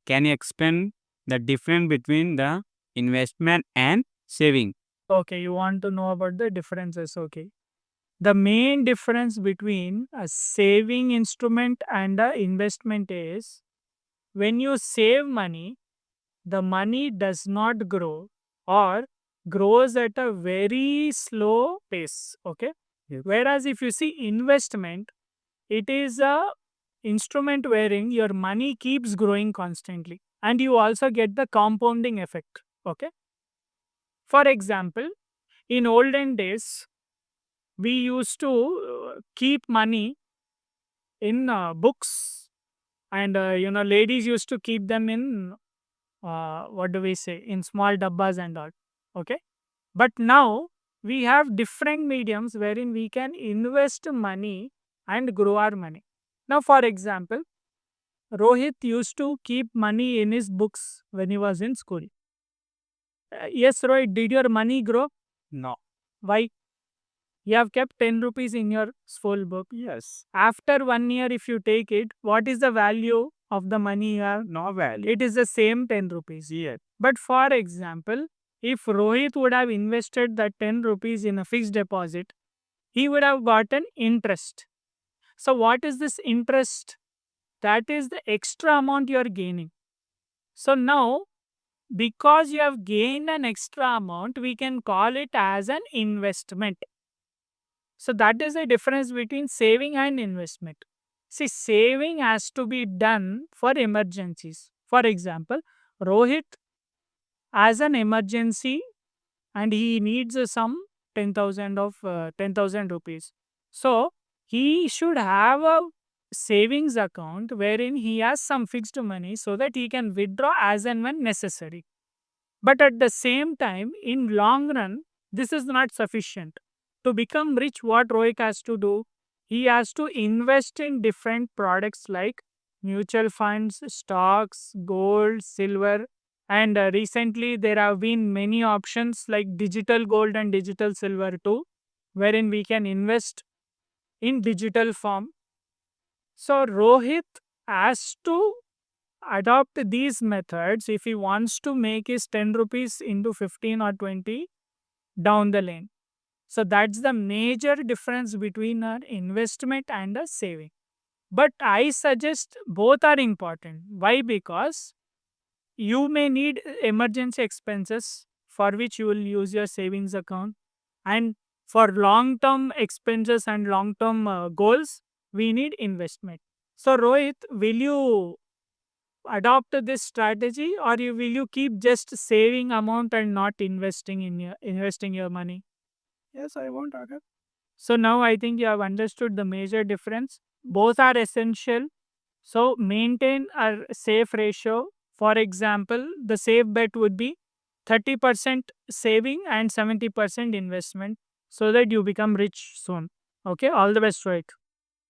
Can you explain the difference between the investment and saving? Okay, you want to know about the differences. Okay. The main difference between a saving instrument and a investment is when you save money, the money does not grow or grows at a very slow pace. Okay. Yes. Whereas if you see investment, it is a instrument wherein your money keeps growing constantly and you also get the compounding effect. Okay. For example, in olden days, we used to keep money in books, and ladies used to keep them in what do we say, in small dabbas and all. Okay. But now we have different mediums wherein we can invest money and grow our money. Now, for example, Rohit used to keep money in his books when he was in school. Yes, Rohit, did your money grow? No. Why? You have kept 10 rupees in your school book. Yes. After 1 year, if you take it, what is the value of the money you have? No value. It is the same 10 rupees. Yes. But for example, if Rohit would have invested that 10 rupees in a fixed deposit, he would have gotten interest. So, what is this interest? That is the extra amount you are gaining. So, now because you have gained an extra amount, we can call it as an investment. So that is the difference between saving and investment. See, saving has to be done for emergencies. For example, Rohit has an emergency and he needs some 10,000 rupees. So he should have a savings account wherein he has some fixed money so that he can withdraw as and when necessary. But at the same time, in long run, this is not sufficient. To become rich, what Rohit has to do? He has to invest in different products like mutual funds, stocks, gold, silver, and recently there have been many options like digital gold and digital silver too, wherein we can invest in digital form. So Rohit has to adopt these methods if he wants to make his 10 rupees into 15 or 20 down the lane. So that's the major difference between an investment and a saving. But I suggest both are important. Why? Because you may need emergency expenses for which you will use your savings account, and for long term expenses and long term goals, we need investment. So, Rohit, will you adopt this strategy, or will you keep just saving amount and not investing your money? Yes, I want Agar. So now I think you have understood the major difference. Both are essential. So maintain a safe ratio. For example, the safe bet would be 30% saving and 70% investment so that you become rich soon. Okay, all the best, Rohit.